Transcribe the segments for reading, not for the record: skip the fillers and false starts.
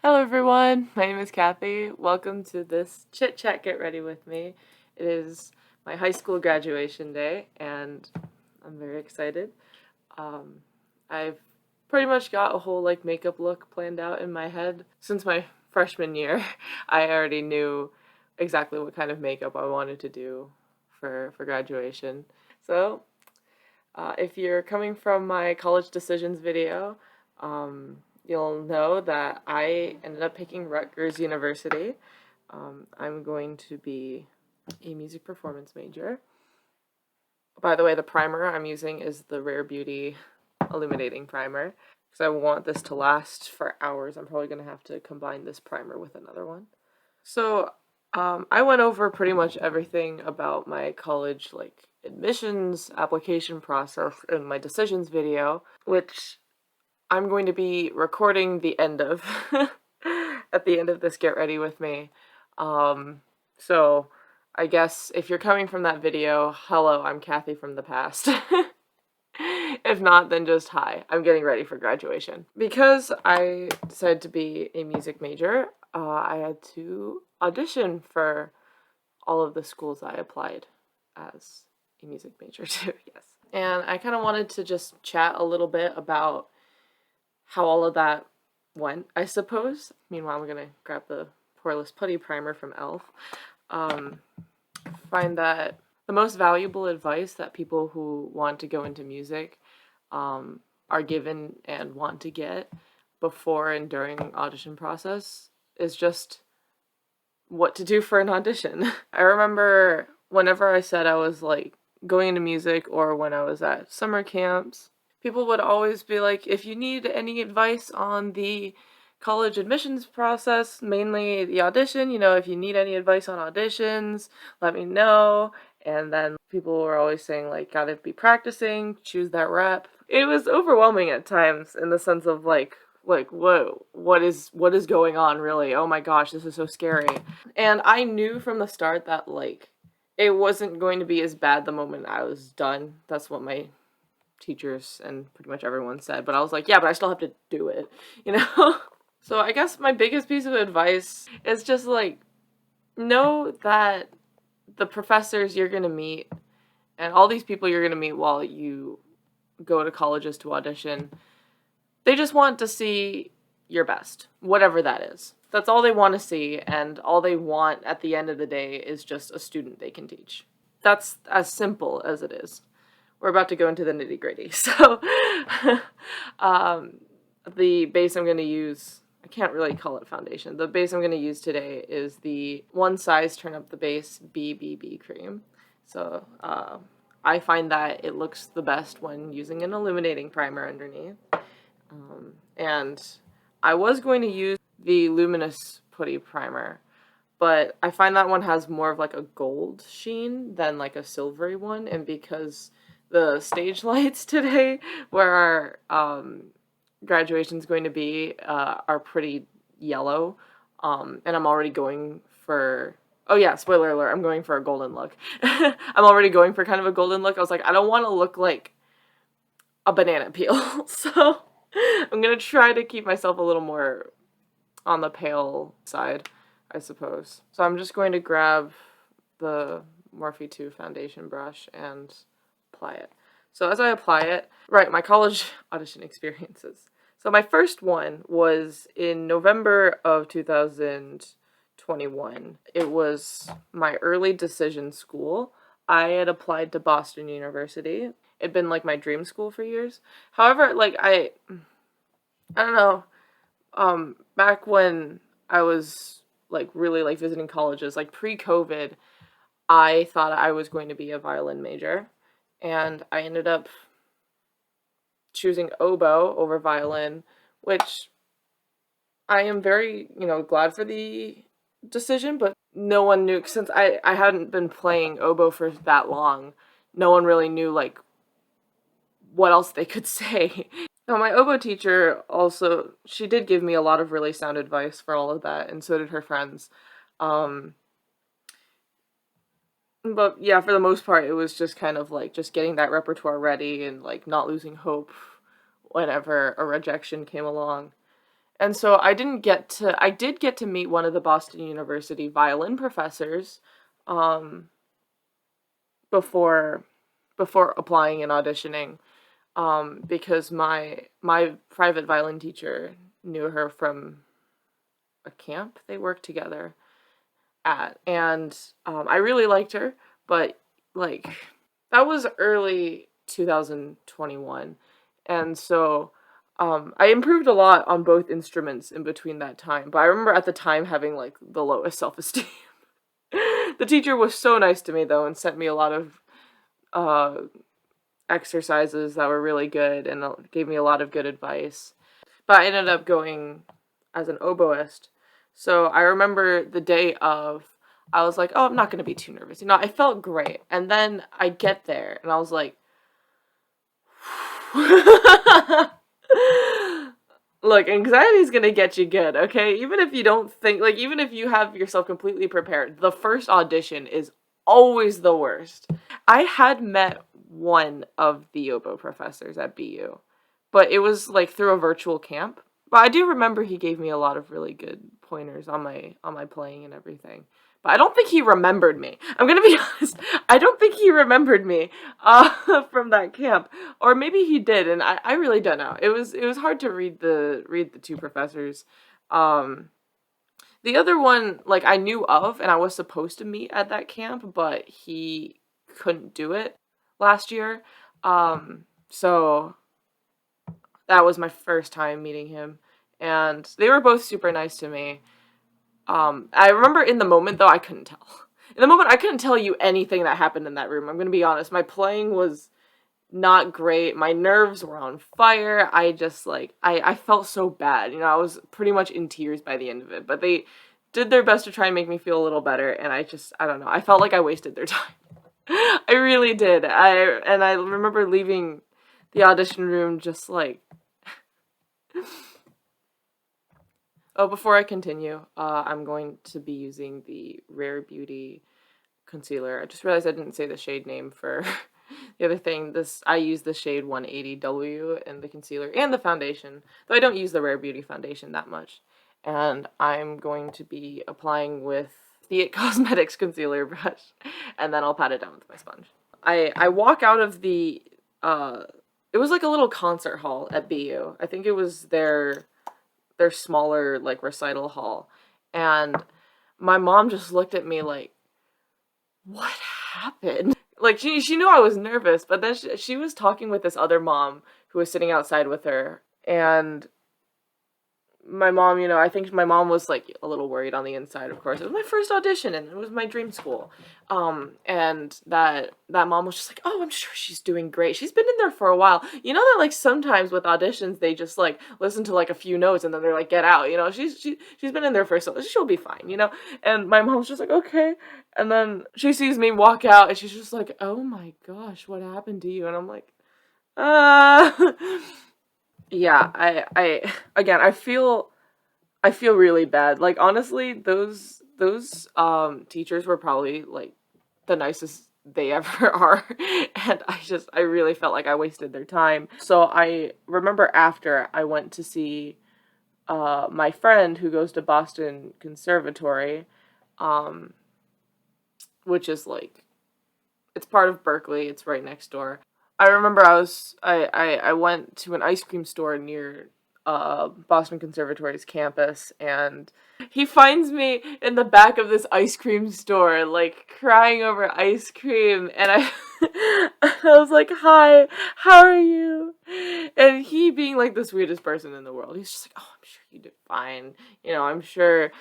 Hello everyone, my name is Kathy. Welcome to this Chit Chat Get Ready with me. It is my high school graduation day and I'm very excited. I've pretty much got a whole makeup look planned out in my head since my freshman year. I already knew exactly what kind of makeup I wanted to do for graduation. So, if you're coming from my college decisions video, you'll know that I ended up picking Rutgers University. I'm going to be a music performance major. By the way, the primer I'm using is the Rare Beauty Illuminating Primer because I want this to last for hours. I'm probably going to have to combine this primer with another one. So, I went over pretty much everything about my college, admissions application process in my decisions video, which I'm going to be recording the end of at the end of this Get Ready With Me. So I guess if you're coming from that video, hello, I'm Kathy from the past. If not, then just hi, I'm getting ready for graduation. Because I decided to be a music major, I had to audition for all of the schools I applied as a music major to, yes. And I kind of wanted to just chat a little bit about how all of that went, I suppose. Meanwhile, I'm gonna grab the Poreless Putty Primer from e.l.f. Find that the most valuable advice that people who want to go into music are given and want to get before and during audition process is just what to do for an audition. I remember whenever I said I was going into music or when I was at summer camps, people would always be like, if you need any advice on the college admissions process, mainly the audition, if you need any advice on auditions, let me know. And then people were always saying, gotta be practicing, choose that rep. It was overwhelming at times in the sense of whoa, what is going on really? Oh my gosh, this is so scary. And I knew from the start that it wasn't going to be as bad the moment I was done. That's what my teachers and pretty much everyone said, but I was like, yeah, but I still have to do it, So I guess my biggest piece of advice is just know that the professors you're gonna meet and all these people you're gonna meet while you go to colleges to audition, they just want to see your best, whatever that is. That's all they want to see, and all they want at the end of the day is just a student they can teach. That's as simple as it is. We're about to go into the nitty-gritty. So, the base I'm going to use, I can't really call it foundation. The base I'm going to use today is the One Size Turn Up the Base BBB cream. So, I find that it looks the best when using an illuminating primer underneath. And I was going to use the Luminous Putty Primer, but I find that one has more of a gold sheen than a silvery one, and because the stage lights today, where our graduation's going to be, are pretty yellow, and I'm already going for, oh yeah, spoiler alert, I'm going for a golden look. I'm already going for kind of a golden look. I was like, I don't want to look like a banana peel, so I'm gonna try to keep myself a little more on the pale side, I suppose. So I'm just going to grab the Morphe 2 foundation brush and apply it. So as I apply it, right, my college audition experiences. So my first one was in November of 2021. It was my early decision school. I had applied to Boston University. It'd been my dream school for years. However, I don't know, back when I was really visiting colleges, pre-COVID, I thought I was going to be a violin major, and I ended up choosing oboe over violin, which I am very, glad for the decision, but no one knew, since I hadn't been playing oboe for that long, no one really knew what else they could say. Now, my oboe teacher also, she did give me a lot of really sound advice for all of that, and so did her friends. But yeah, for the most part, it was just kind of just getting that repertoire ready and not losing hope whenever a rejection came along. And so I did get to meet one of the Boston University violin professors, um, before applying and auditioning, because my private violin teacher knew her from a camp they worked together at, and I really liked her, but like that was early 2021, and so I improved a lot on both instruments in between that time. But I remember at the time having like the lowest self-esteem. The teacher was so nice to me though, and sent me a lot of uh, exercises that were really good, and gave me a lot of good advice. But I ended up going as an oboist. So I remember the day of, I was like, oh, I'm not going to be too nervous. I felt great. And then I get there, and I was like, look, anxiety is going to get you good, okay? Even if you don't think, like, even if you have yourself completely prepared, the first audition is always the worst. I had met one of the oboe professors at BU, but it was like through a virtual camp. But I do remember he gave me a lot of really good pointers on my playing and everything. But I don't think he remembered me. I'm gonna be honest. I don't think he remembered me from that camp, or maybe he did, and I really don't know. It was hard to read the two professors. Um, the other one, like, I knew of, and I was supposed to meet at that camp, but he couldn't do it last year. So that was my first time meeting him, and they were both super nice to me. I remember in the moment, though, I couldn't tell. In the moment, I couldn't tell you anything that happened in that room. I'm gonna be honest. My playing was not great. My nerves were on fire. I just, like, I felt so bad. I was pretty much in tears by the end of it. But they did their best to try and make me feel a little better, and I don't know. I felt like I wasted their time. I really did. I remember leaving the audition room just like, oh, before I continue, I'm going to be using the Rare Beauty concealer. I just realized I didn't say the shade name for the other thing. I use the shade 180W in the concealer and the foundation, though I don't use the Rare Beauty foundation that much. And I'm going to be applying with the It Cosmetics concealer brush, and then I'll pat it down with my sponge. I walk out of the, it was like a little concert hall at BU. I think it was their smaller, like, recital hall, and my mom just looked at me like, what happened? Like, she knew I was nervous, but then she was talking with this other mom who was sitting outside with her, and my mom, I think my mom was, like, a little worried on the inside, of course. It was my first audition, and it was my dream school. And that mom was just like, oh, I'm sure she's doing great. She's been in there for a while. You know that, like, sometimes with auditions, they just, like, listen to, like, a few notes, and then they're like, get out, she's been in there for so, she'll be fine, And my mom's just like, okay. And then she sees me walk out, and she's just like, oh my gosh, what happened to you? And I'm like, yeah, again, I feel really bad. Like, honestly, those teachers were probably like the nicest they ever are. And I really felt like I wasted their time. So I remember after I went to see my friend who goes to Boston Conservatory, um which is like, it's part of Berkeley, it's right next door. I remember I went to an ice cream store near Boston Conservatory's campus, and he finds me in the back of this ice cream store, like, crying over ice cream, and I was like, hi, how are you? And he, being like the sweetest person in the world, he's just like, oh, I'm sure you did fine, I'm sure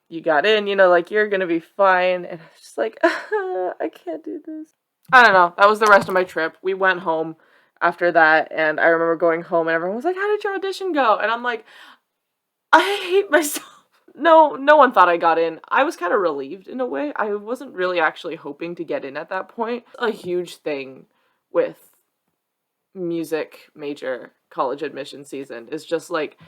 you got in, like, you're gonna be fine. And I was just like, I can't do this. I don't know. That was the rest of my trip. We went home after that, and I remember going home, and everyone was like, how did your audition go? And I'm like, I hate myself. No one thought I got in. I was kind of relieved in a way. I wasn't really actually hoping to get in at that point. A huge thing with music major college admission season is just, like,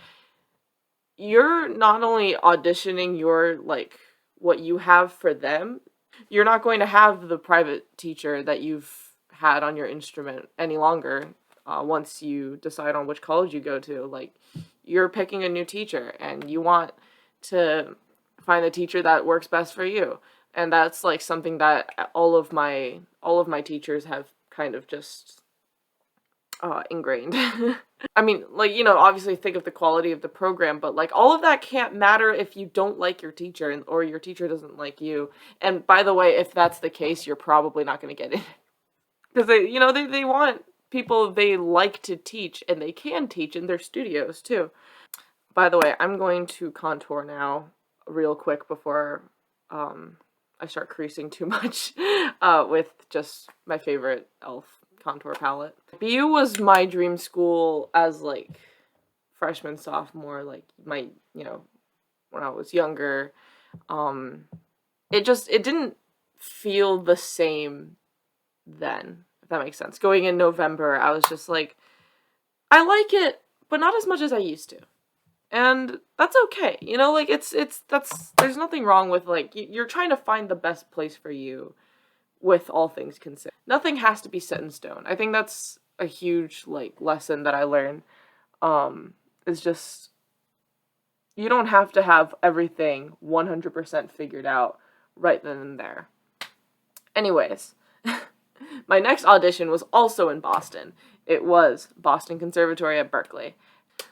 you're not only auditioning your, like, what you have for them, you're not going to have the private teacher that you've had on your instrument any longer once you decide on which college you go to. Like, you're picking a new teacher and you want to find the teacher that works best for you. And that's like something that all of my teachers have kind of just ingrained. I mean, like, obviously think of the quality of the program, but like all of that can't matter if you don't like your teacher or your teacher doesn't like you. And by the way, if that's the case, you're probably not going to get it. Because they want people they like to teach, and they can teach in their studios too. By the way, I'm going to contour now real quick before I start creasing too much with just my favorite e.l.f. contour palette. BU was my dream school as like freshman, sophomore, like my, when I was younger. It didn't feel the same then, if that makes sense. Going in November, I was just like, I like it, but not as much as I used to. And that's okay, like, there's nothing wrong with, like, you're trying to find the best place for you with all things considered. Nothing has to be set in stone. I think that's a huge, like, lesson that I learned, is just, you don't have to have everything 100% figured out right then and there. Anyways, my next audition was also in Boston. It was Boston Conservatory at Berkeley.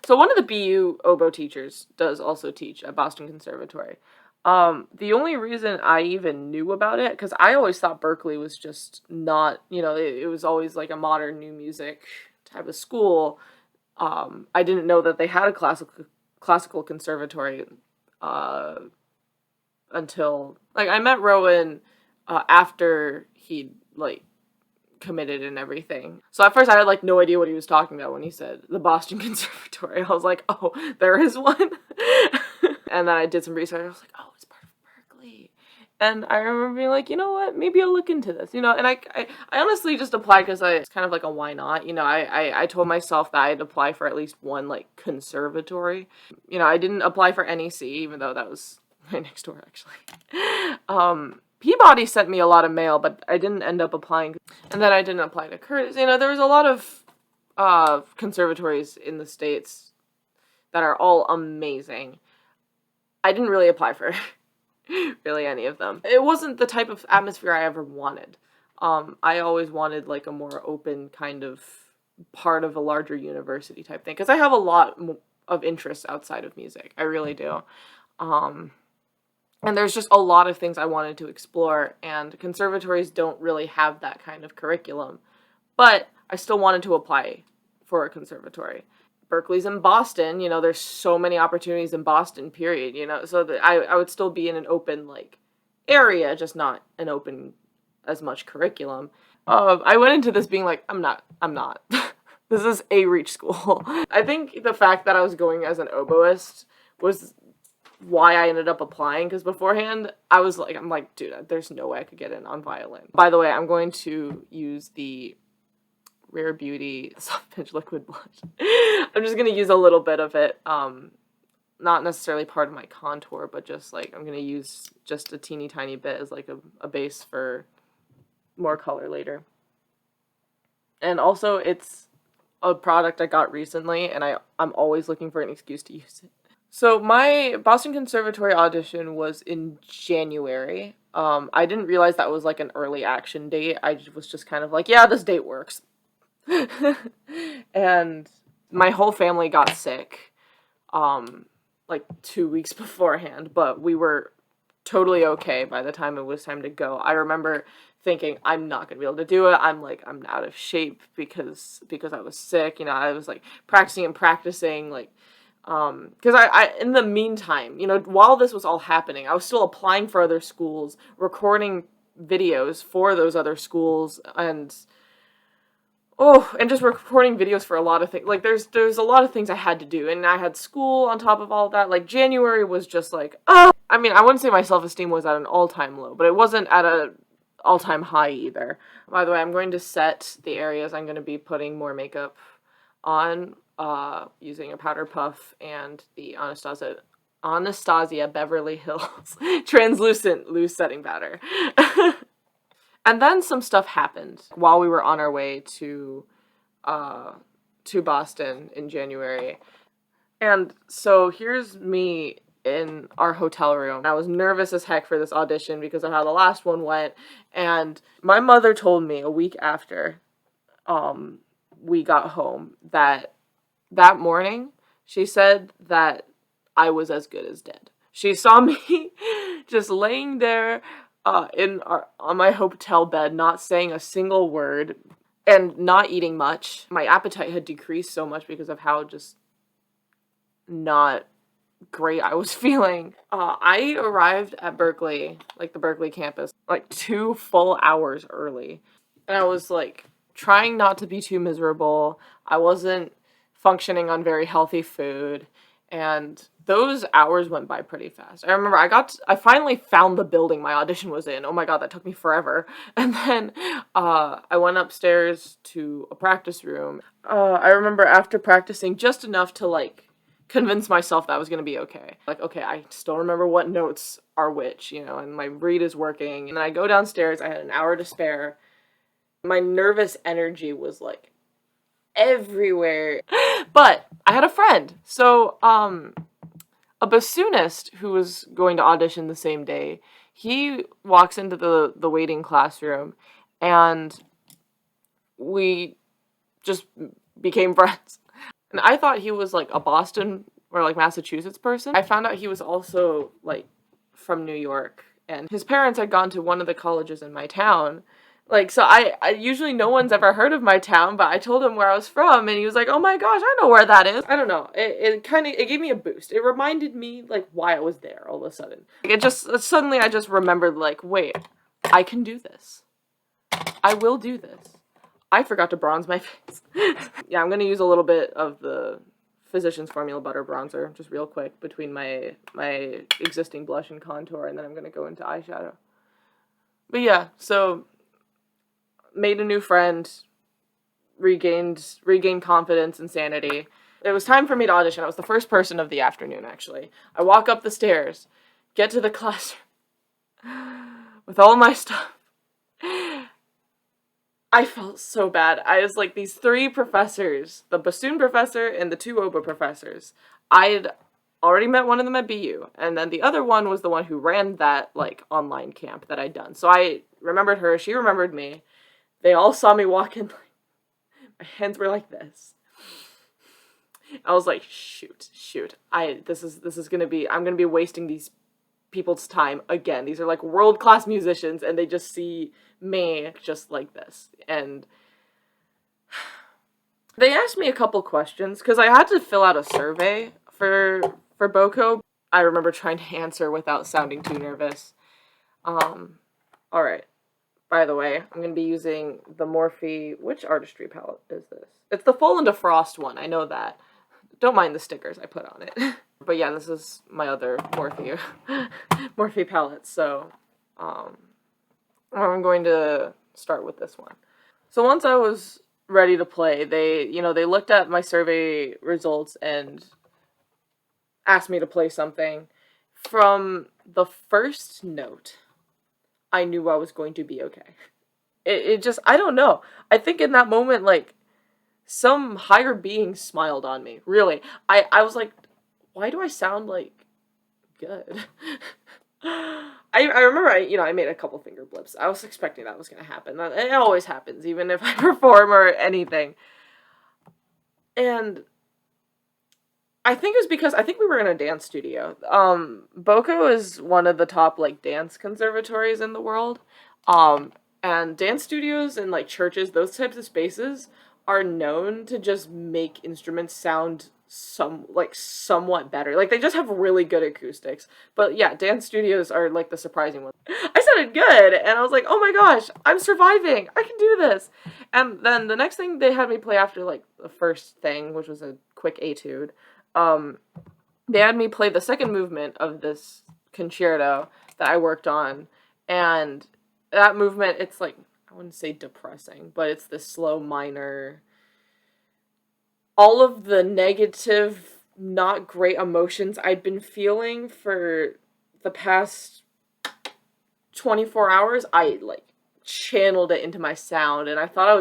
So one of the BU oboe teachers does also teach at Boston Conservatory. The only reason I even knew about it, because I always thought Berkeley was just not, it was always like a modern new music type of school. I didn't know that they had a classical conservatory until, like, I met Rowan after he'd, like, committed and everything. So at first I had like no idea what he was talking about when he said the Boston Conservatory. I was like, oh, there is one. And then I did some research. I was like, oh, it's part of Berkeley. And I remember being like, you know what, maybe I'll look into this, and I honestly just applied because it's kind of like a why not, I told myself that I'd apply for at least one like conservatory. I didn't apply for NEC, even though that was right next door actually. Peabody sent me a lot of mail, but I didn't end up applying. And then I didn't apply to Curtis. There was a lot of conservatories in the States that are all amazing. I didn't really apply for really any of them. It wasn't the type of atmosphere I ever wanted. I always wanted like a more open kind of part of a larger university type thing, because I have a lot of interests outside of music. I really do. And there's just a lot of things I wanted to explore, and conservatories don't really have that kind of curriculum. But I still wanted to apply for a conservatory. Berkeley's in Boston, there's so many opportunities in Boston, period, so that I would still be in an open, like, area, just not an open as much curriculum. I went into this being like, I'm not. This is a reach school. I think the fact that I was going as an oboist was why I ended up applying, because beforehand I'm like, dude, there's no way I could get in on violin. By the way, I'm going to use the Rare Beauty Soft Pinch Liquid Blush. I'm just going to use a little bit of it, not necessarily part of my contour, but just like I'm going to use just a teeny tiny bit as like a base for more color later. And also it's a product I got recently, and I'm always looking for an excuse to use it. So my Boston Conservatory audition was in January. I didn't realize that was like an early action date. I was just kind of like, yeah, this date works. And my whole family got sick, like 2 weeks beforehand, but we were totally okay by the time it was time to go. I remember thinking, I'm not gonna be able to do it. I'm out of shape because I was sick. I was like practicing, like, because I in the meantime, while this was all happening, I was still applying for other schools, recording videos for those other schools, and just recording videos for a lot of things. Like, there's a lot of things I had to do, and I had school on top of all of that. Like, January was just like, I mean, I wouldn't say my self-esteem was at an all-time low, but it wasn't at an all-time high either. By the way, I'm going to set the areas I'm going to be putting more makeup on, using a powder puff and the Anastasia Beverly Hills translucent loose setting powder. And then some stuff happened while we were on our way to Boston in January. And so here's me in our hotel room. I was nervous as heck for this audition because of how the last one went. And my mother told me a week after we got home that morning, she said that I was as good as dead. She saw me just laying there on my hotel bed, not saying a single word and not eating much. My appetite had decreased so much because of how just not great I was feeling. I arrived at Berkeley, like the Berkeley campus, like 2 full hours early. And I was like trying not to be too miserable. I wasn't functioning on very healthy food. And those hours went by pretty fast. I remember I finally found the building my audition was in. Oh my god, that took me forever. And then I went upstairs to a practice room. I remember after practicing just enough to like convince myself that I was going to be okay. Like, okay, I still remember what notes are which, and my read is working. And then I go downstairs, I had an hour to spare. My nervous energy was like everywhere. But I had a friend. So, a bassoonist who was going to audition the same day, he walks into the waiting classroom and we just became friends. And I thought he was like a Boston or like Massachusetts person. I found out he was also like from New York, and his parents had gone to one of the colleges in my town. Like, so I usually no one's ever heard of my town, but I told him where I was from, and he was like, oh my gosh, I know where that is. I don't know. It gave me a boost. It reminded me like why I was there all of a sudden. Suddenly I just remembered like, wait, I can do this. I will do this. I forgot to bronze my face. Yeah, I'm gonna use a little bit of the Physicians Formula Butter Bronzer, just real quick, between my existing blush and contour, and then I'm gonna go into eyeshadow. But yeah, so made a new friend, regained confidence and sanity. It was time for me to audition. I was the first person of the afternoon, actually. I walk up the stairs, get to the classroom with all my stuff. I felt so bad. I was like, these 3 professors, the bassoon professor and the 2 oboe professors, I had already met one of them at BU, and then the other one was the one who ran that, like, online camp that I'd done. So I remembered her, she remembered me. They all saw me walk in, like, my hands were like this. I was like, shoot. This is gonna be, I'm gonna be wasting these people's time again. These are like world-class musicians and they just see me just like this. And they asked me a couple questions because I had to fill out a survey for BOCO. I remember trying to answer without sounding too nervous. Alright. By the way, I'm going to be using the Morphe, which artistry palette is this? It's the Full into Frost one, I know that. Don't mind the stickers I put on it. But yeah, this is my other Morphe palette, so I'm going to start with this one. So once I was ready to play, they looked at my survey results and asked me to play something. From the first note, I knew I was going to be okay. It just, I don't know. I think in that moment, like, some higher being smiled on me. Really. I was like, why do I sound, like, good? I remember I made a couple finger blips. I was expecting that was going to happen. It always happens, even if I perform or anything. And I think it was because I think we were in a dance studio. BOCO is one of the top, like, dance conservatories in the world. And dance studios and, like, churches, those types of spaces are known to just make instruments sound somewhat better. Like, they just have really good acoustics. But yeah, dance studios are, like, the surprising one. I sounded good, and I was like, oh my gosh, I'm surviving! I can do this! And then the next thing they had me play after, like, the first thing, which was a quick etude, they had me play the second movement of this concerto that I worked on, and that movement, it's like, I wouldn't say depressing, but it's this slow minor. All of the negative, not great emotions I'd been feeling for the past 24 hours, I, like, channeled it into my sound, and I thought I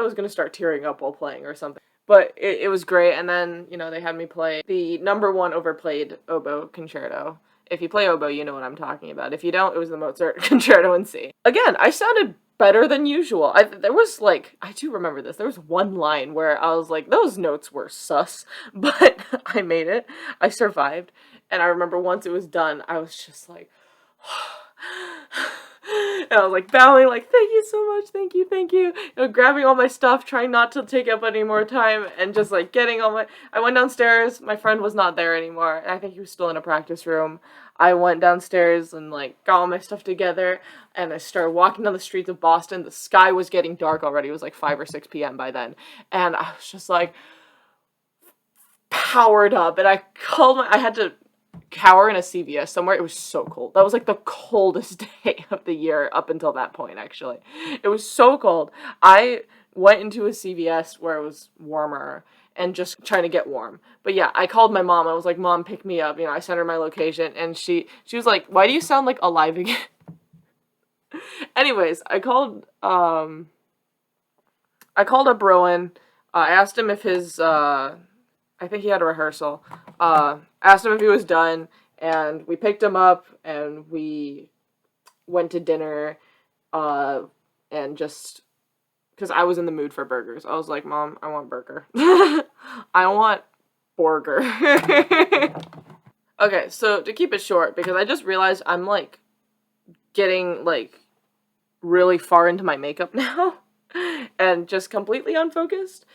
was gonna start tearing up while playing or something. But it was great, and then, they had me play the #1 overplayed oboe concerto. If you play oboe, you know what I'm talking about. If you don't, it was the Mozart Concerto in C. Again, I sounded better than usual. There was, I do remember this, there was one line where I was like, those notes were sus, but I made it. I survived, and I remember once it was done, I was just like, and I was like bowing, like, thank you so much, thank you, grabbing all my stuff, trying not to take up any more time, and just like getting all I went downstairs, my friend was not there anymore, and I think he was still in a practice room. I went downstairs and like got all my stuff together, and I started walking down the streets of Boston. The sky was getting dark already, it was like 5 or 6 p.m. by then, and I was just like powered up, and I had to cower in a CVS somewhere. It was so cold. That was like the coldest day of the year up until that point, actually. It was so cold. I went into a CVS where it was warmer and just trying to get warm. But yeah, I called my mom. I was like, Mom, pick me up. I sent her my location, and she was like, why do you sound like alive again? Anyways, I called up Rowan. I asked him if his I think he had a rehearsal. Asked him if he was done, and we picked him up, and we went to dinner, and just, because I was in the mood for burgers. I was like, Mom, I want burger. I want burger. Okay, so to keep it short, because I just realized I'm, getting, really far into my makeup now, and just completely unfocused,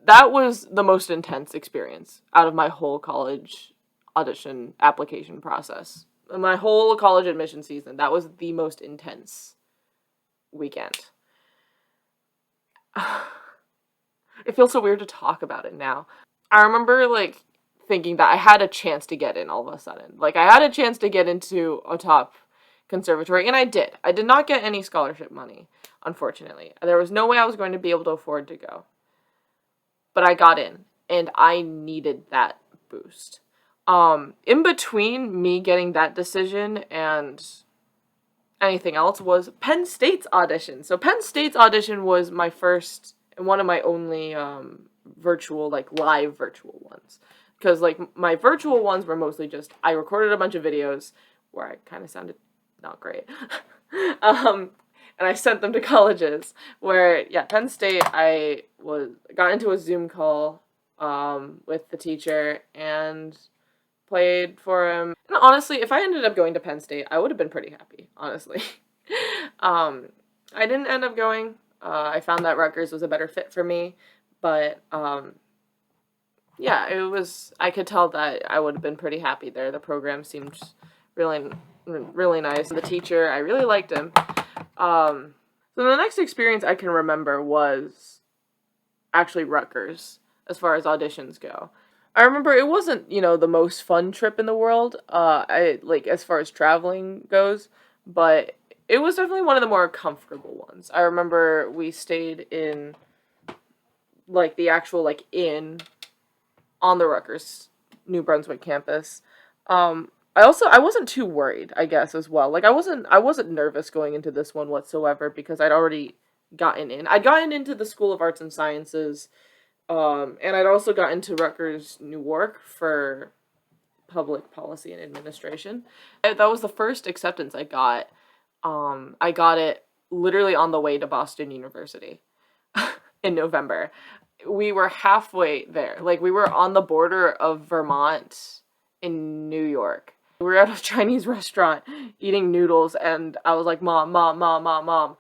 that was the most intense experience out of my whole college audition application process. My whole college admission season, that was the most intense weekend. It feels so weird to talk about it now. I remember, thinking that I had a chance to get in all of a sudden. I had a chance to get into a top conservatory, and I did. I did not get any scholarship money, unfortunately. There was no way I was going to be able to afford to go. But I got in, and I needed that boost. In between me getting that decision and anything else was Penn State's audition. So Penn State's audition was my first and one of my only virtual, live virtual ones. Because, my virtual ones were mostly just, I recorded a bunch of videos where I kind of sounded not great. And I sent them to colleges where, Penn State, I got into a Zoom call with the teacher and played for him. And honestly, if I ended up going to Penn State, I would have been pretty happy, honestly. I didn't end up going. I found that Rutgers was a better fit for me, but I could tell that I would have been pretty happy there. The program seemed really, really nice. The teacher, I really liked him. So the next experience I can remember was actually Rutgers, as far as auditions go. I remember it wasn't, the most fun trip in the world, as far as traveling goes, but it was definitely one of the more comfortable ones. I remember we stayed in, the actual, inn on the Rutgers New Brunswick campus. I wasn't too worried, I guess, as well. I wasn't nervous going into this one whatsoever because I'd already gotten in. I'd gotten into the School of Arts and Sciences, and I'd also got into Rutgers Newark for public policy and administration. That was the first acceptance I got. I got it literally on the way to Boston University in November. We were halfway there. We were on the border of Vermont in New York. We were at a Chinese restaurant eating noodles, and I was like, Mom. Mom.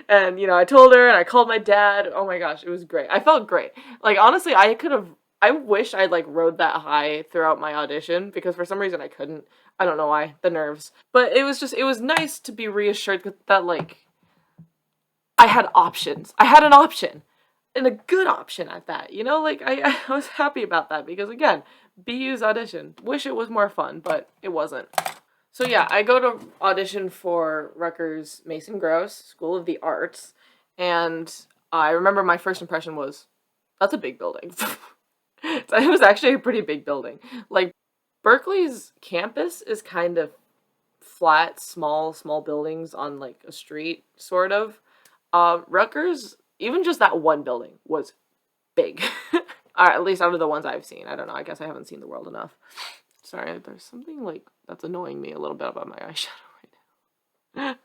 And, I told her, and I called my dad. Oh my gosh, it was great. I felt great. Honestly, I wish I, rode that high throughout my audition, because for some reason I couldn't. I don't know why, the nerves. But it was nice to be reassured that, I had options. I had an option. And a good option at that, I was happy about that, because again, BU's audition. Wish it was more fun, but it wasn't. So yeah, I go to audition for Rutgers Mason Gross School of the Arts, and I remember my first impression was, that's a big building. It was actually a pretty big building. Berkeley's campus is kind of flat, small buildings on a street, sort of. Rutgers even just that one building was big. At least out of the ones I've seen. I don't know. I guess I haven't seen the world enough. Sorry, there's something like that's annoying me a little bit about my eyeshadow right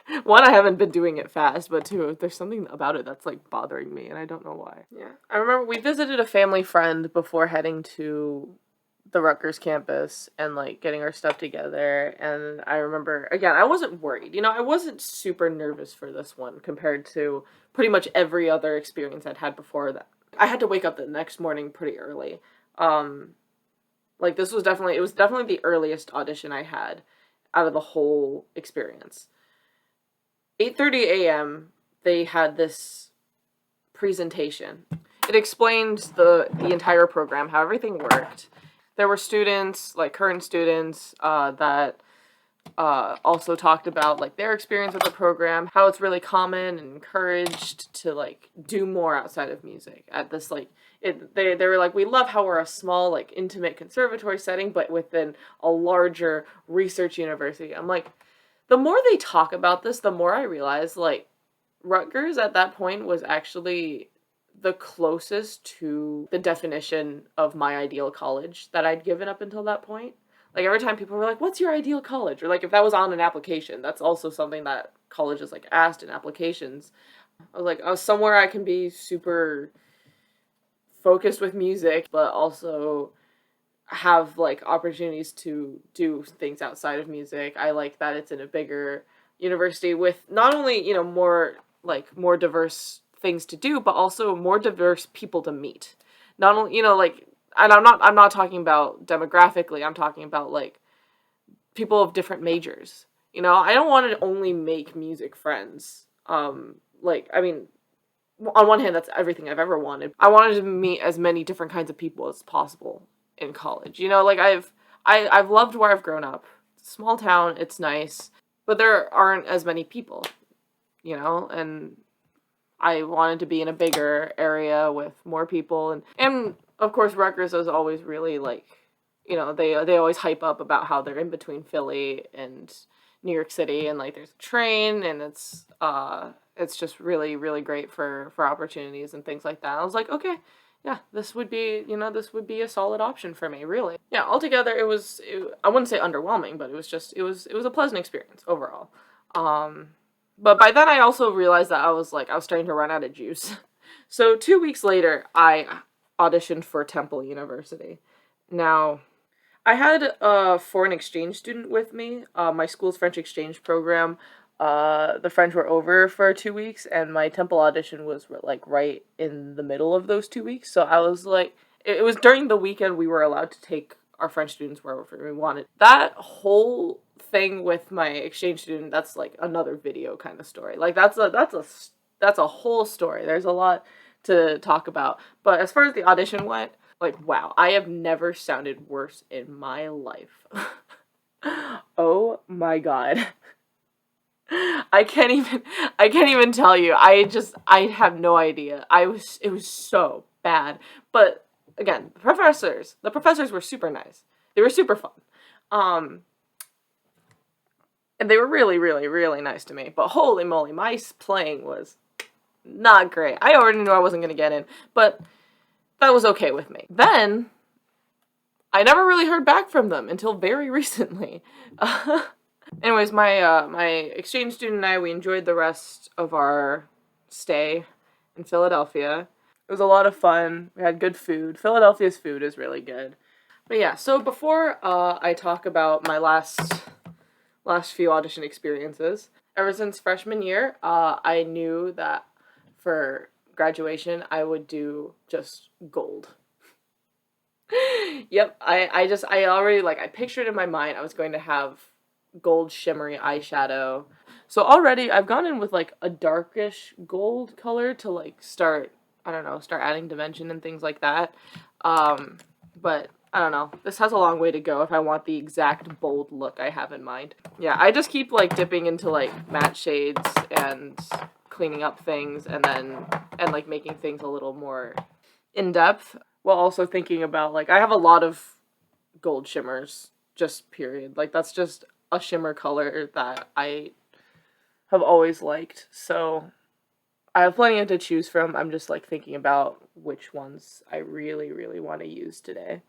now. One, I haven't been doing it fast, but two, there's something about it that's like bothering me, and I don't know why. Yeah, I remember we visited a family friend before heading to the Rutgers campus and like getting our stuff together, and I remember, again, I wasn't worried. I wasn't super nervous for this one compared to pretty much every other experience I'd had before that. I had to wake up the next morning pretty early. Like it was definitely the earliest audition I had out of the whole experience. 8:30 a.m. they had this presentation. It explained the entire program, how everything worked. There were students, like current students, that also talked about like their experience with the program, how it's really common and encouraged to like do more outside of music at this like they were like, we love how we're a small like intimate conservatory setting but within a larger research university. I'm like, the more they talk about this, the more I realize like Rutgers at that point was actually the closest to the definition of my ideal college that I'd given up until that point. Like, every time people were like, what's your ideal college? Or, like, if that was on an application, that's also something that colleges, like, asked in applications. I was like, oh, somewhere I can be super focused with music, but also have, like, opportunities to do things outside of music. I like that it's in a bigger university with not only, more diverse things to do, but also more diverse people to meet. Not only, and I'm not talking about demographically, I'm talking about like people of different majors. I don't want to only make music friends. On one hand, that's everything I've ever wanted. I wanted to meet as many different kinds of people as possible in college. I've loved where I've grown up. It's a small town, it's nice, but there aren't as many people, and I wanted to be in a bigger area with more people, and of course Rutgers was always really like, they always hype up about how they're in between Philly and New York City, and like there's a train, and it's just really, really great for opportunities and things like that. I was like, okay, yeah, this would be a solid option for me, really. Yeah, altogether I wouldn't say underwhelming, but it was a pleasant experience overall. But by then I also realized that I was starting to run out of juice. So 2 weeks later, I auditioned for Temple University. Now, I had a foreign exchange student with me, my school's French exchange program. The French were over for 2 weeks, and my Temple audition was like right in the middle of those 2 weeks. So I was like, it was during the weekend we were allowed to take our French students wherever we wanted. That whole thing with my exchange student, that's like another video kind of story. Like that's a whole story. There's a lot to talk about. But as far as the audition went, like, wow, I have never sounded worse in my life. Oh my god. I can't even tell you. I have no idea. It was so bad. But again, the professors were super nice. They were super fun. And they were really, really, really nice to me. But holy moly, my playing was not great. I already knew I wasn't going to get in, but that was okay with me. Then, I never really heard back from them until very recently. Anyways, my exchange student and I, we enjoyed the rest of our stay in Philadelphia. It was a lot of fun. We had good food. Philadelphia's food is really good. But yeah, so before I talk about my last few audition experiences, ever since freshman year, I knew that for graduation I would do just gold. Yep, I already, like, I pictured in my mind I was going to have gold shimmery eyeshadow. So already I've gone in with like a darkish gold color to like start adding dimension and things like that. But I don't know. This has a long way to go if I want the exact bold look I have in mind. Yeah, I just keep like dipping into like matte shades and cleaning up things and like making things a little more in depth, while also thinking about like I have a lot of gold shimmers, just period. Like that's just a shimmer color that I have always liked. So I have plenty to choose from. I'm just like thinking about which ones I really, really want to use today.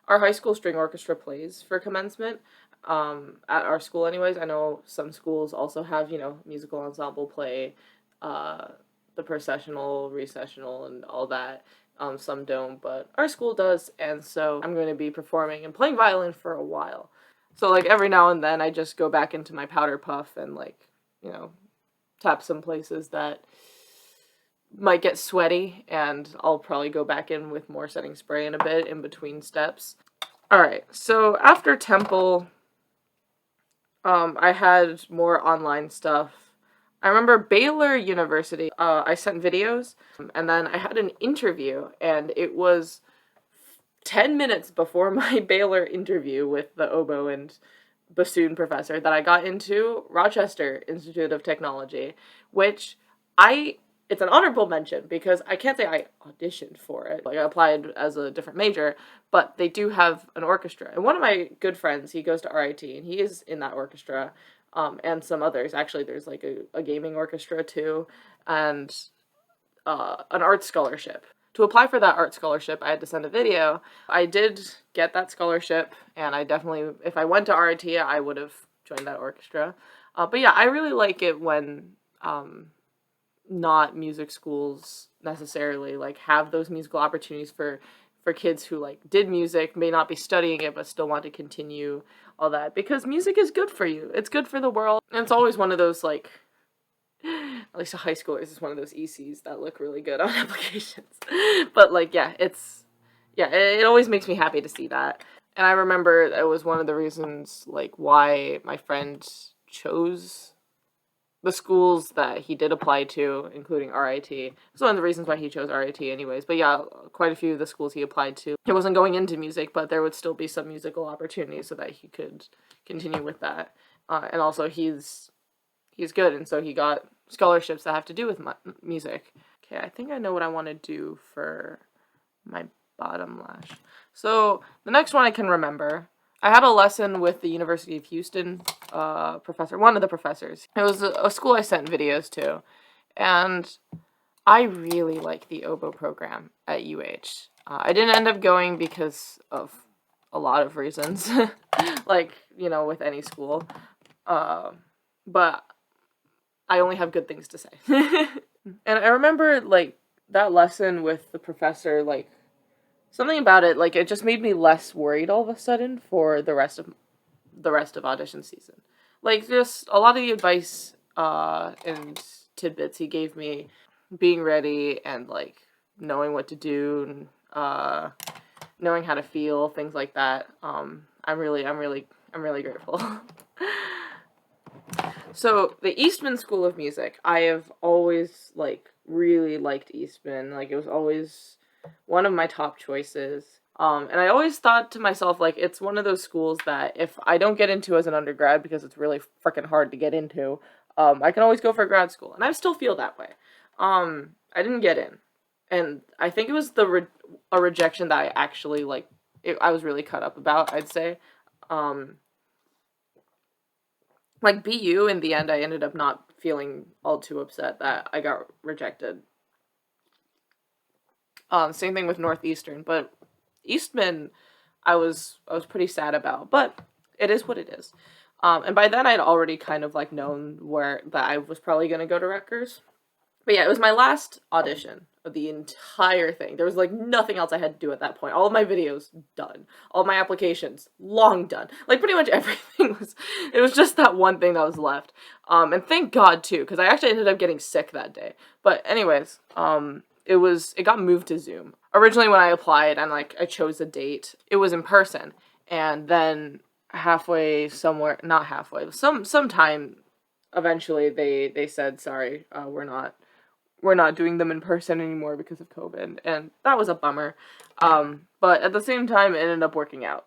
Our high school string orchestra plays for commencement, at our school anyways. I know some schools also have, musical ensemble play, uh, the processional, recessional, and all that. Some don't, but our school does, and so I'm going to be performing and playing violin for a while. So, like, every now and then I just go back into my powder puff and, like, tap some places that might get sweaty, and I'll probably go back in with more setting spray in a bit in between steps. Alright, so after Temple, I had more online stuff. I remember Baylor University, I sent videos, and then I had an interview, and it was 10 minutes before my Baylor interview with the oboe and bassoon professor that I got into Rochester Institute of Technology, which it's an honorable mention because I can't say I auditioned for it. Like, I applied as a different major, but they do have an orchestra. And one of my good friends, he goes to RIT, and he is in that orchestra, and some others. Actually, there's like a gaming orchestra too, and an art scholarship. To apply for that art scholarship, I had to send a video. I did get that scholarship, and I definitely, if I went to RIT, I would have joined that orchestra. But yeah, I really like it when not music schools necessarily like have those musical opportunities for kids who like did music, may not be studying it, but still want to continue all that, because music is good for you. It's good for the world, and it's always one of those, like, at least a high schoolers, is one of those ECs that look really good on applications. But like, yeah, it always makes me happy to see that. And I remember it was one of the reasons like why my friend chose the schools that he did apply to, including RIT. It's one of the reasons why he chose RIT anyways. But yeah, quite a few of the schools he applied to, he wasn't going into music, but there would still be some musical opportunities so that he could continue with that. And also he's good, and so he got scholarships that have to do with music. Okay, I think I know what I want to do for my bottom lash. So the next one I can remember, I had a lesson with the University of Houston professor, one of the professors. It was a school I sent videos to, and I really like the oboe program at UH. I didn't end up going because of a lot of reasons, like, with any school, but I only have good things to say. And I remember, like, that lesson with the professor, like, something about it, like, it just made me less worried all of a sudden for the rest of audition season. Like, just a lot of the advice and tidbits he gave me, being ready and, like, knowing what to do, and knowing how to feel, things like that. I'm really grateful. So, the Eastman School of Music, I have always, like, really liked Eastman. Like, it was always one of my top choices. And I always thought to myself, like, it's one of those schools that if I don't get into as an undergrad, because it's really freaking hard to get into, I can always go for grad school. And I still feel that way. I didn't get in. And I think it was a rejection that I actually, like, I was really cut up about, I'd say. Like, BU, in the end, I ended up not feeling all too upset that I got rejected. Same thing with Northeastern, but Eastman, I was pretty sad about, but it is what it is. And by then I'd already kind of, like, known that I was probably going to go to Rutgers. But yeah, it was my last audition of the entire thing. There was, like, nothing else I had to do at that point. All of my videos done. All my applications long done. Like, pretty much everything it was just that one thing that was left. And thank God, too, because I actually ended up getting sick that day. But anyways, it got moved to Zoom. Originally, when I applied and, like, I chose a date, it was in person. And then sometime eventually they said, sorry, we're not doing them in person anymore because of COVID, and that was a bummer. But at the same time, it ended up working out.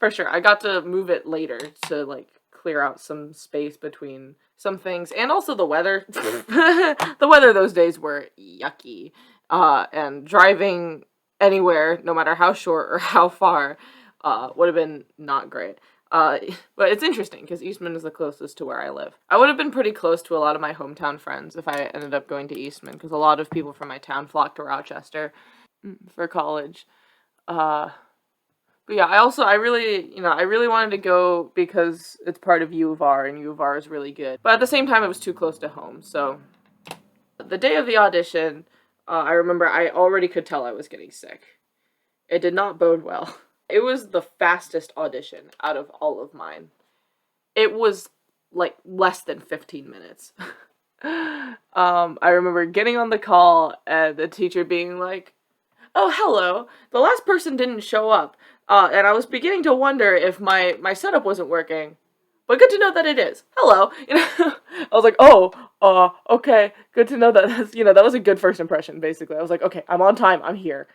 For sure. I got to move it later to, like, clear out some space between some things, and also the weather. The weather those days were yucky, and driving anywhere, no matter how short or how far, would have been not great. But it's interesting because Eastman is the closest to where I live. I would have been pretty close to a lot of my hometown friends if I ended up going to Eastman, because a lot of people from my town flock to Rochester for college. But yeah, I really wanted to go because it's part of U of R, and U of R is really good. But at the same time, it was too close to home. So the day of the audition, I remember I already could tell I was getting sick. It did not bode well. It was the fastest audition out of all of mine. It was like less than 15 minutes. I remember getting on the call and the teacher being like, "Oh, hello. The last person didn't show up. And I was beginning to wonder if my setup wasn't working. But good to know that it is. Hello." I was like, "Oh, okay. Good to know that." That was a good first impression, basically. I was like, "Okay, I'm on time. I'm here.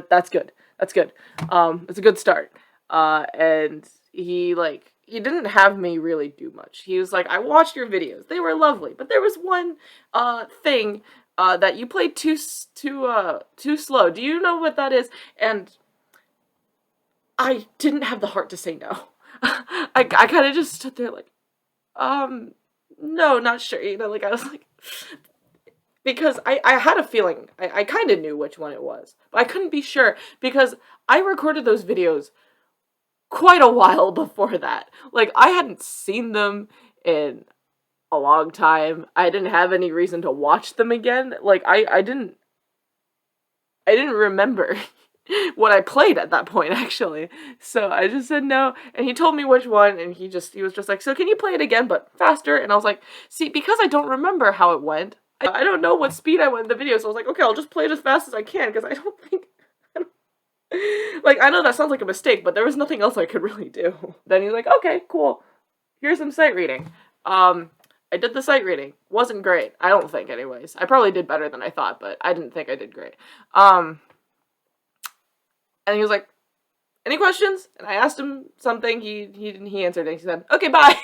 That's good. That's good. It's a good start." And he didn't have me really do much. He was like, "I watched your videos. They were lovely, but there was one thing that you played too slow. Do you know what that is?" And I didn't have the heart to say no. I kind of just stood there like, no, not sure. I was like, because I had a feeling. I kind of knew which one it was, but I couldn't be sure because I recorded those videos quite a while before that. Like, I hadn't seen them in a long time. I didn't have any reason to watch them again. Like, I didn't remember what I played at that point, actually. So I just said no, and he told me which one, and he was just like, "So can you play it again, but faster?" And I was like, "See, because I don't remember how it went, I don't know what speed I went in the video, so I was like, okay, I'll just play it as fast as I can, because I don't think, like, I know that sounds like a mistake, but there was nothing else I could really do." Then he's like, "Okay, cool. Here's some sight reading." I did the sight reading. Wasn't great. I don't think, anyways. I probably did better than I thought, but I didn't think I did great. And he was like, "Any questions?" And I asked him something. He answered, and he said, "Okay, bye."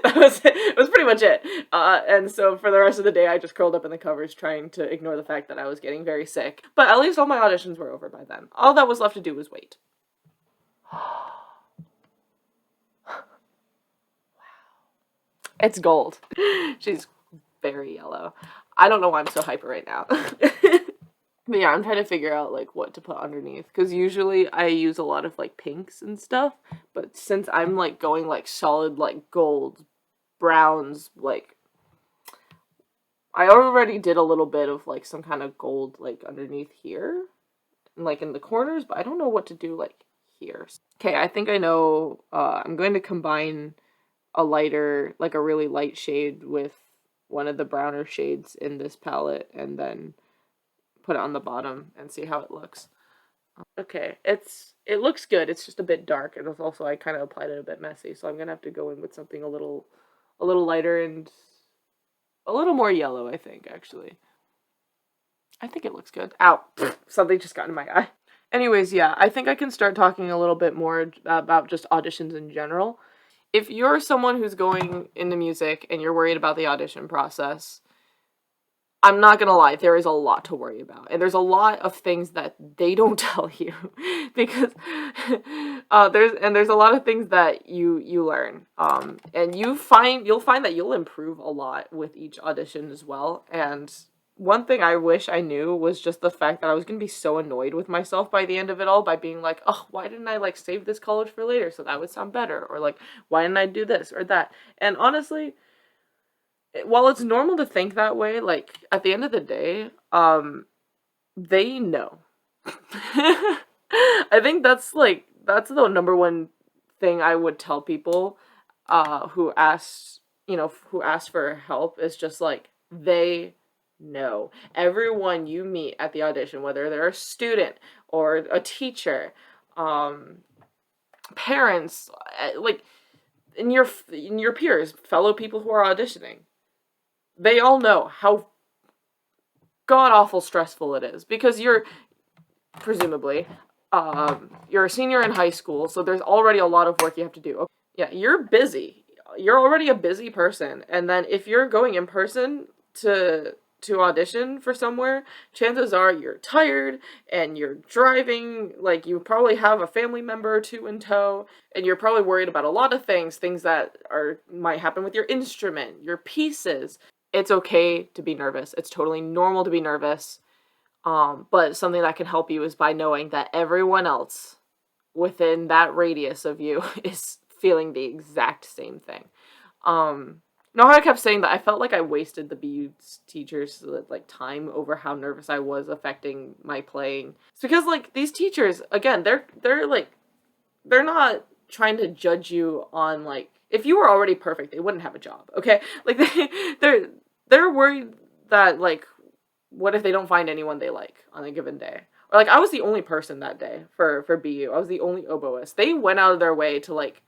That was it. It was pretty much it. And so for the rest of the day, I just curled up in the covers trying to ignore the fact that I was getting very sick. But at least all my auditions were over by then. All that was left to do was wait. Wow. It's gold. She's very yellow. I don't know why I'm so hyper right now. But yeah, I'm trying to figure out, like, what to put underneath, because usually I use a lot of, like, pinks and stuff, but since I'm, like, going, like, solid, like, gold, browns, like, I already did a little bit of, like, some kind of gold, like, underneath here, and, like, in the corners, but I don't know what to do, like, here. Okay, I think I know. I'm going to combine a lighter, like, a really light shade with one of the browner shades in this palette, and then put it on the bottom and see how it looks. Okay, it looks good. It's just a bit dark, and also I kind of applied it a bit messy, so I'm gonna have to go in with something a little lighter and a little more yellow, I think, actually. I think it looks good. Ow, something just got in my eye. Anyways, yeah, I think I can start talking a little bit more about just auditions in general. If you're someone who's going into music and you're worried about the audition process, I'm not gonna lie, there is a lot to worry about, and there's a lot of things that they don't tell you, because there's a lot of things that you learn, and you'll find that you'll improve a lot with each audition as well. And one thing I wish I knew was just the fact that I was gonna be so annoyed with myself by the end of it all, by being like, "Oh, why didn't I, like, save this college for later so that would sound better?" Or like, "Why didn't I do this or that?" And honestly, while it's normal to think that way, like, at the end of the day, they know. I think that's the number one thing I would tell people, who ask for help, is just, like, they know. Everyone you meet at the audition, whether they're a student or a teacher, parents, like, in your peers, fellow people who are auditioning, they all know how god-awful stressful it is, because you're, presumably, you're a senior in high school, so there's already a lot of work you have to do. Yeah, you're busy. You're already a busy person, and then if you're going in person to to audition for somewhere, chances are you're tired and you're driving, like you probably have a family member or two in tow, and you're probably worried about a lot of things that might happen with your instrument, your pieces. It's okay to be nervous. It's totally normal to be nervous. But something that can help you is by knowing that everyone else within that radius of you is feeling the exact same thing. Know how I kept saying that I felt like I wasted the BU teachers' like time over how nervous I was affecting my playing. It's because like these teachers, again, they're not trying to judge you on like if you were already perfect, they wouldn't have a job. Okay, like they're worried that like what if they don't find anyone they like on a given day. Or like I was the only person that day for BU. I was the only oboist. They went out of their way to like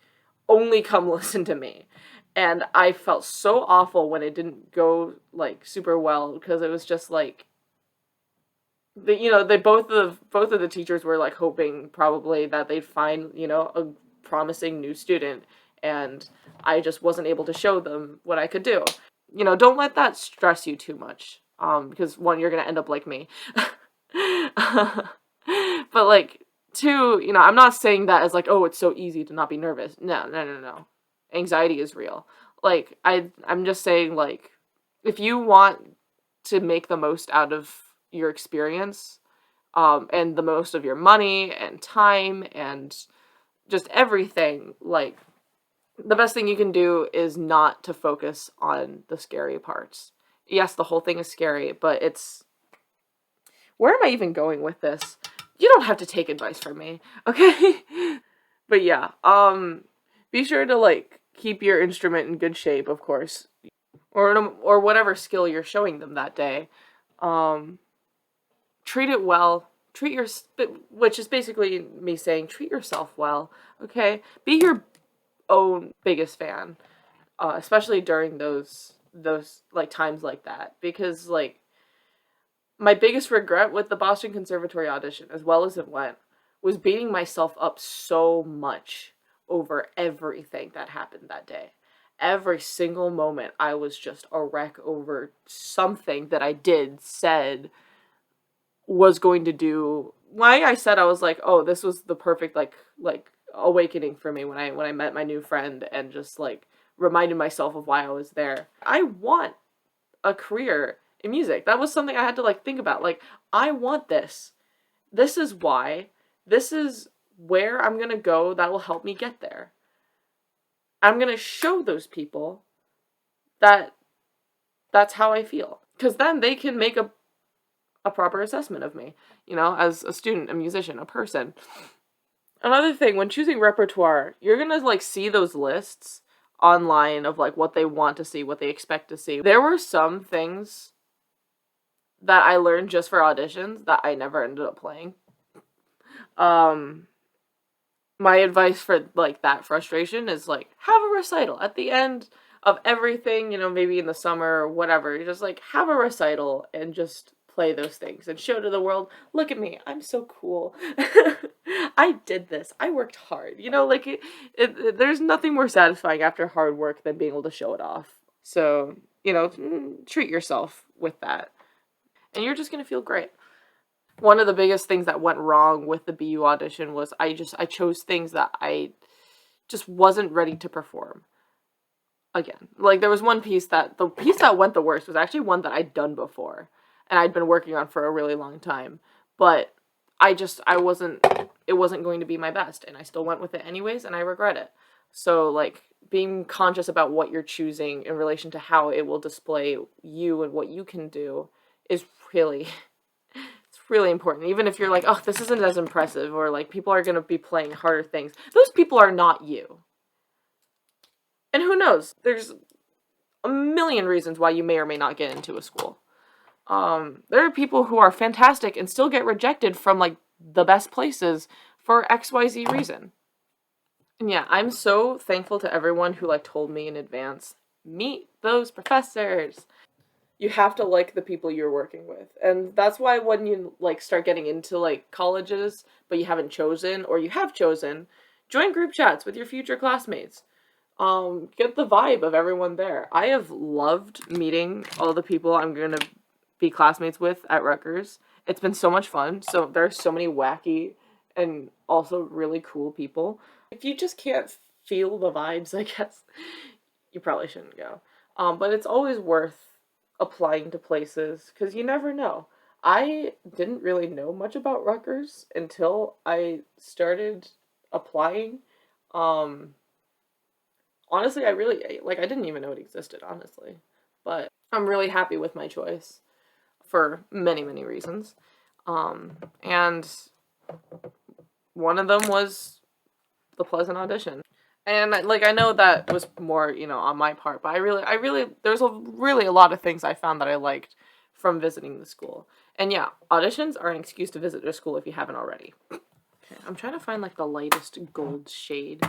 only come listen to me. And I felt so awful when it didn't go like super well because it was just like both of the teachers were like hoping probably that they'd find, a promising new student, and I just wasn't able to show them what I could do. Don't let that stress you too much. Because one, you're gonna end up like me. But like two, I'm not saying that as like, oh, it's so easy to not be nervous. No. Anxiety is real. Like I'm just saying like if you want to make the most out of your experience, and the most of your money and time and just everything, like the best thing you can do is not to focus on the scary parts. Yes, the whole thing is scary, but where am I even going with this? You don't have to take advice from me, okay? But yeah, be sure to like keep your instrument in good shape, of course, or whatever skill you're showing them that day. Treat it well. Which is basically me saying treat yourself well, okay? Be your own biggest fan, especially during those like times like that, because like my biggest regret with the Boston Conservatory audition, as well as it went, was beating myself up so much over everything that happened that day. Every single moment I was just a wreck over something that I said was going to do. Why I said I was like, oh, this was the perfect like awakening for me when I met my new friend and just like reminded myself of why I was there. I want a career in music. That was something I had to like think about. Like, I want this. This is why. This is where I'm gonna go that will help me get there. I'm gonna show those people that that's how I feel. Because then they can make a proper assessment of me, as a student, a musician, a person. Another thing, when choosing repertoire, you're gonna like see those lists online of like what they want to see, what they expect to see. There were some things that I learned just for auditions that I never ended up playing. My advice for like that frustration is like have a recital at the end of everything, maybe in the summer or whatever. You just like have a recital and just play those things and show to the world, look at me, I'm so cool. I did this. I worked hard. Like there's nothing more satisfying after hard work than being able to show it off. So, treat yourself with that. And you're just going to feel great. One of the biggest things that went wrong with the BU audition was I chose things that I just wasn't ready to perform. Again, like there was the piece that went the worst was actually one that I'd done before and I'd been working on for a really long time, but it wasn't going to be my best, and I still went with it anyways, and I regret it. So like being conscious about what you're choosing in relation to how it will display you and what you can do is really important. Even if you're like, oh, this isn't as impressive, or like people are going to be playing harder things, those people are not you. And who knows, there's a million reasons why you may or may not get into a school. There are people who are fantastic and still get rejected from like the best places for XYZ reason. And yeah, I'm so thankful to everyone who like told me in advance, meet those professors. You have to like the people you're working with. And that's why when you like start getting into like colleges, but you haven't chosen, or you have chosen, join group chats with your future classmates. Get the vibe of everyone there. I have loved meeting all the people I'm gonna be classmates with at Rutgers. It's been so much fun. So there are so many wacky and also really cool people. If you just can't feel the vibes, I guess you probably shouldn't go. But it's always worth applying to places because you never know. I didn't really know much about Rutgers until I started applying. Um, Honestly, I didn't even know it existed, honestly. But I'm really happy with my choice for many, many reasons. And one of them was the pleasant audition. And like I know that was more, on my part, but there's really a lot of things I found that I liked from visiting the school. And yeah, auditions are an excuse to visit their school if you haven't already. Okay, I'm trying to find like the lightest gold shade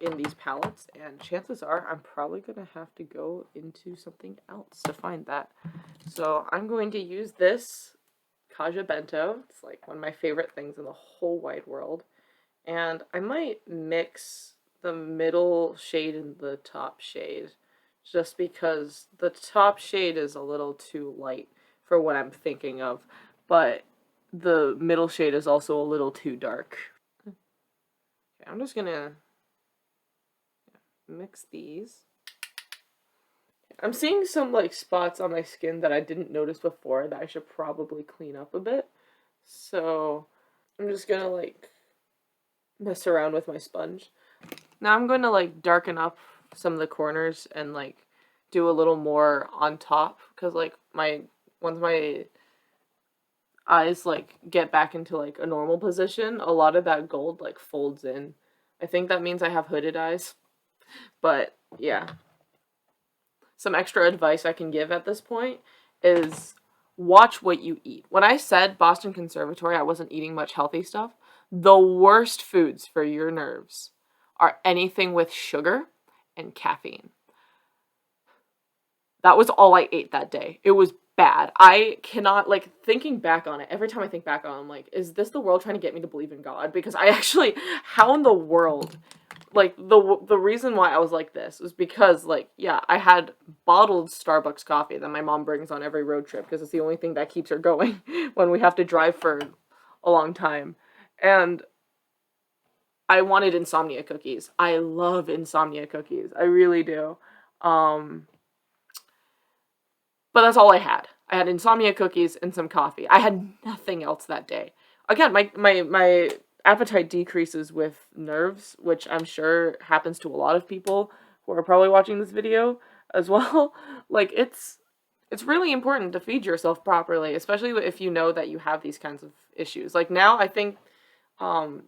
in these palettes, and chances are I'm probably gonna have to go into something else to find that. So I'm going to use this Kaja Bento. It's like one of my favorite things in the whole wide world. And I might mix the middle shade and the top shade just because the top shade is a little too light for what I'm thinking of, but the middle shade is also a little too dark. Okay, I'm just gonna mix these. I'm seeing some like spots on my skin that I didn't notice before that I should probably clean up a bit. So I'm just gonna like mess around with my sponge. Now I'm going to like darken up some of the corners and like do a little more on top because like once my eyes like get back into like a normal position, a lot of that gold like folds in. I think that means I have hooded eyes. But yeah. Some extra advice I can give at this point is watch what you eat. When I said Boston Conservatory, I wasn't eating much healthy stuff. The worst foods for your nerves are anything with sugar and caffeine. That was all I ate that day. It was bad. I cannot, like, thinking back on it, every time I think back on it, I'm like, is this the world trying to get me to believe in God? Because I actually, how in the world, like, the reason why I was like this was because, like, yeah, I had bottled Starbucks coffee that my mom brings on every road trip because it's the only thing that keeps her going when we have to drive for a long time. And I wanted insomnia cookies. I love insomnia cookies. I really do. But that's all I had. I had insomnia cookies and some coffee. I had nothing else that day. Again, my appetite decreases with nerves, which I'm sure happens to a lot of people who are probably watching this video as well. Like, it's really important to feed yourself properly, especially if you know that you have these kinds of issues. Like, now I think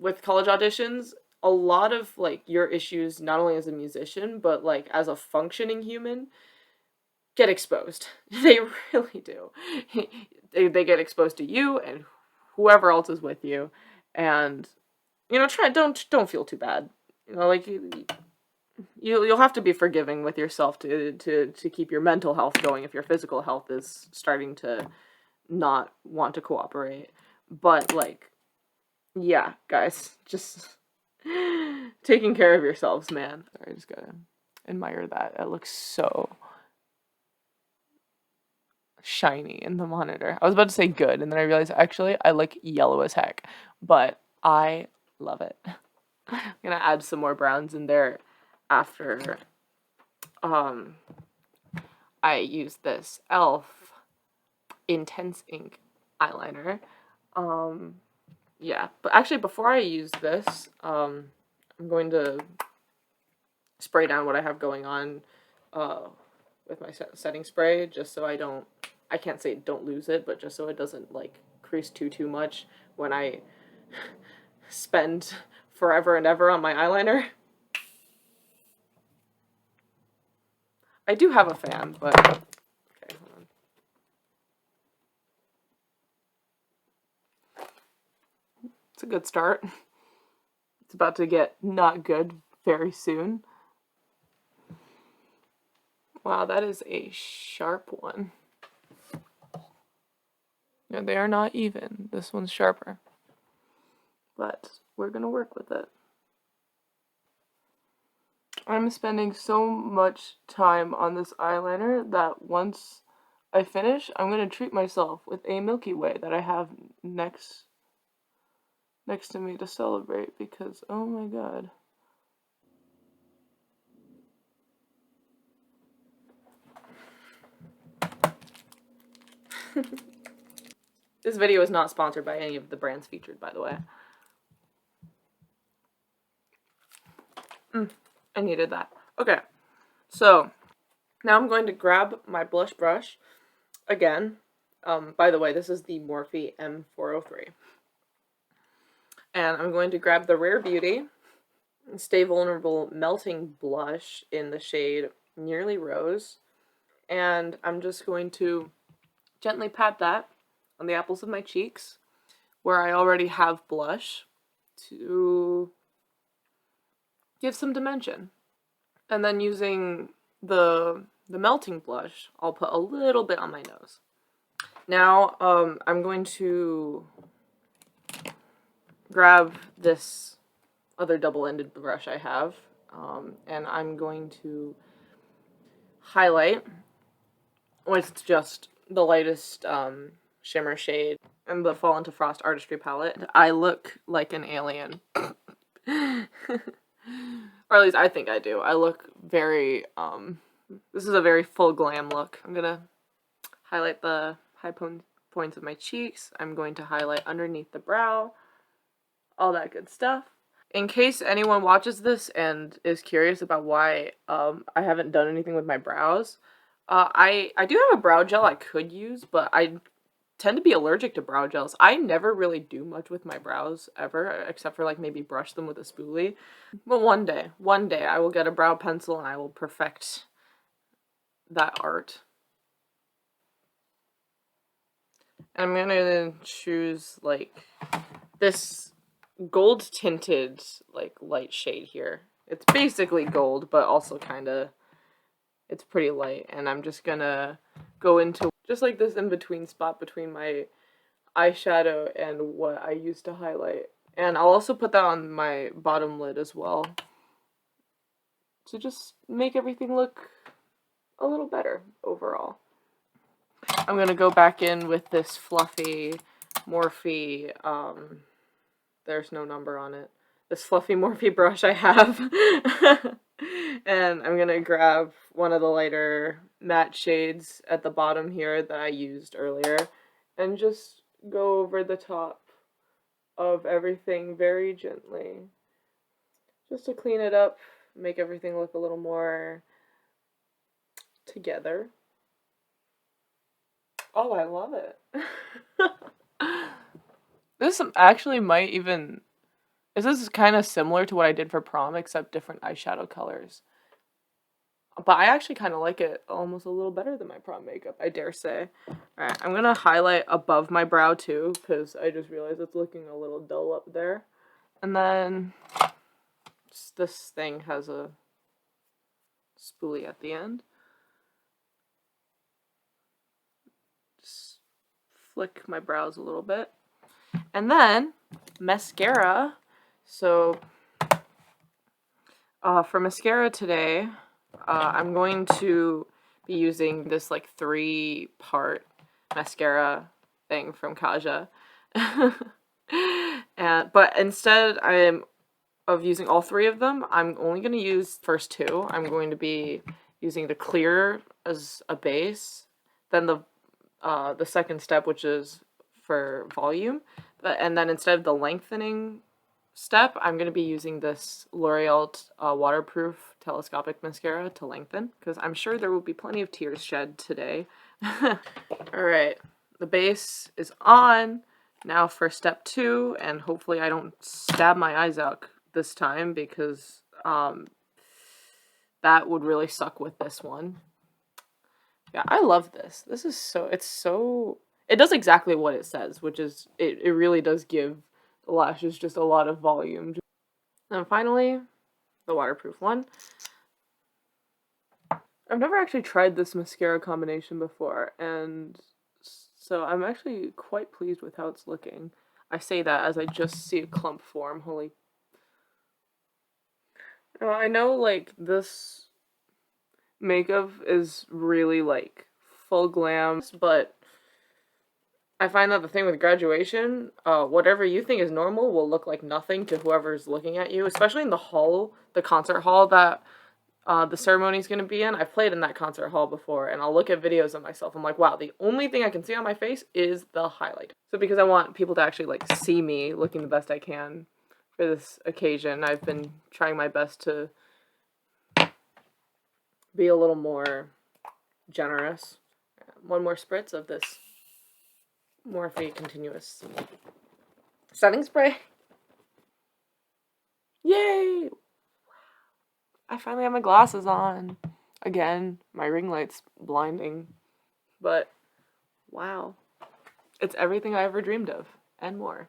with college auditions, a lot of like your issues, not only as a musician, but like as a functioning human, get exposed. They really do. They get exposed to you and whoever else is with you, and try don't feel too bad. Like you'll have to be forgiving with yourself to keep your mental health going if your physical health is starting to not want to cooperate. But like, yeah, guys, just taking care of yourselves, man. Sorry, I just gotta admire that. It looks so shiny in the monitor. I was about to say good, and then I realized actually I look yellow as heck, but I love it. I'm gonna add some more browns in there after I use this e.l.f. Intense Ink eyeliner. Yeah, but actually before I use this, I'm going to spray down what I have going on with my setting spray, just so I can't say don't lose it, but just so it doesn't like crease too much when I spend forever and ever on my eyeliner. I do have a fan, but okay, hold on. It's a good start. It's about to get not good very soon. Wow, that is a sharp one. Yeah, they are not even. This one's sharper. But we're gonna work with it. I'm spending so much time on this eyeliner that once I finish, I'm going to treat myself with a Milky Way that I have next to me to celebrate because, oh my god. This video is not sponsored by any of the brands featured, by the way. I needed that. Okay, so now I'm going to grab my blush brush again. By the way, this is the Morphe M403. And I'm going to grab the Rare Beauty Stay Vulnerable Melting Blush in the shade Nearly Rose. And I'm just going to gently pat that on the apples of my cheeks, where I already have blush, to give some dimension. And then using the melting blush, I'll put a little bit on my nose. Now, I'm going to grab this other double-ended brush I have, and I'm going to highlight with just the lightest shimmer shade and the Fall into Frost Artistry palette. I look like an alien. Or at least I think I do. I look very, this is a very full glam look. I'm gonna highlight the high points of my cheeks. I'm going to highlight underneath the brow. All that good stuff. In case anyone watches this and is curious about why I haven't done anything with my brows, I do have a brow gel I could use, but I tend to be allergic to brow gels. I never really do much with my brows ever, except for like maybe brush them with a spoolie. But one day I will get a brow pencil and I will perfect that art. And I'm gonna choose like this gold tinted like light shade here. It's basically gold, but also kind of, it's pretty light, and I'm just gonna go into just like this in between spot between my eyeshadow and what I used to highlight. And I'll also put that on my bottom lid as well to just make everything look a little better overall. I'm gonna go back in with this fluffy Morphe, there's no number on it, this fluffy Morphe brush I have. And I'm gonna grab one of the lighter matte shades at the bottom here that I used earlier and just go over the top of everything very gently, just to clean it up, make everything look a little more together. Oh, I love it. This actually might even, this is kind of similar to what I did for prom, except different eyeshadow colors. But I actually kind of like it almost a little better than my prom makeup, I dare say. Alright, I'm going to highlight above my brow too, because I just realized it's looking a little dull up there. And then this thing has a spoolie at the end. Just flick my brows a little bit. And then mascara. So for mascara today, I'm going to be using this like 3-part mascara thing from Kaja. But instead of using all 3 of them, I'm only going to use the first 2. I'm going to be using the clear as a base, then the second step, which is for volume, and then instead of the lengthening step, I'm going to be using this L'Oreal waterproof telescopic mascara to lengthen, because I'm sure there will be plenty of tears shed today. Alright, the base is on. Now for step 2, and hopefully I don't stab my eyes out this time, because that would really suck with this one. Yeah, I love this. This is it does exactly what it says, which is, it really does give the lashes just a lot of volume. And finally, the waterproof one. I've never actually tried this mascara combination before, and so I'm actually quite pleased with how it's looking. I say that as I just see a clump form. Holy. I know, like, this makeup is really, like, full glam, but I find that the thing with graduation, whatever you think is normal will look like nothing to whoever's looking at you, especially in the hall, the concert hall that the ceremony's going to be in. I've played in that concert hall before, and I'll look at videos of myself. I'm like, wow, the only thing I can see on my face is the highlight. So because I want people to actually, like, see me looking the best I can for this occasion, I've been trying my best to be a little more generous. One more spritz of this Morphe Continuous setting spray. Yay! I finally have my glasses on. Again, my ring light's blinding. But, wow. It's everything I ever dreamed of. And more.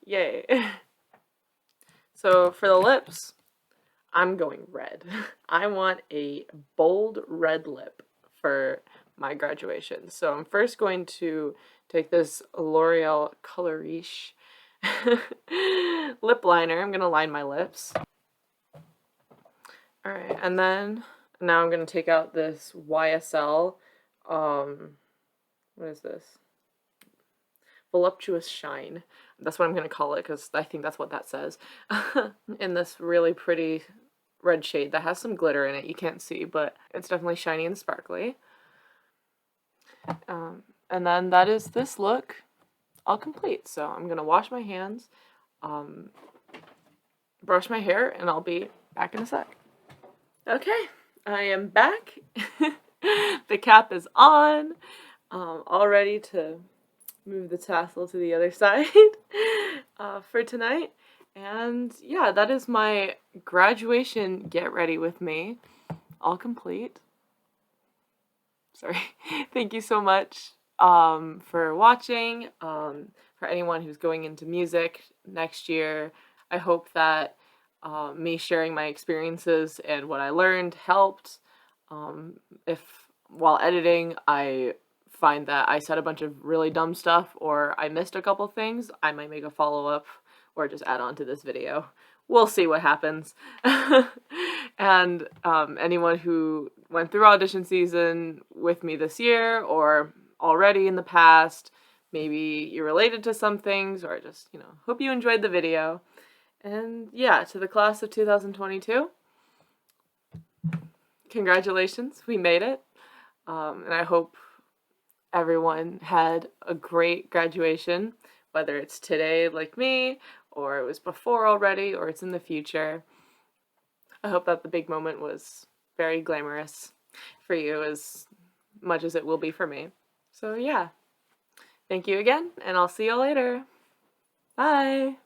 Yay. So, for the lips, I'm going red. I want a bold red lip for my graduation. So I'm first going to take this L'Oreal Color Riche lip liner. I'm going to line my lips. Alright, and then now I'm going to take out this YSL, what is this? Voluptuous Shine. That's what I'm going to call it because I think that's what that says. In this really pretty red shade that has some glitter in it. You can't see, but it's definitely shiny and sparkly. And then that is this look all complete. So I'm going to wash my hands, brush my hair, and I'll be back in a sec. Okay, I am back. The cap is on. All ready to move the tassel to the other side for tonight. And yeah, that is my graduation get ready with me, all complete. Sorry. Thank you so much for watching. For anyone who's going into music next year, I hope that me sharing my experiences and what I learned helped. If while editing I find that I said a bunch of really dumb stuff or I missed a couple things, I might make a follow-up or just add on to this video. We'll see what happens. And anyone who went through audition season with me this year or already in the past, maybe you're related to some things, or just, hope you enjoyed the video. And yeah, to the class of 2022, congratulations, we made it. And I hope everyone had a great graduation, whether it's today like me, or it was before already, or it's in the future. I hope that the big moment was very glamorous for you as much as it will be for me. So yeah, thank you again, and I'll see you later. Bye!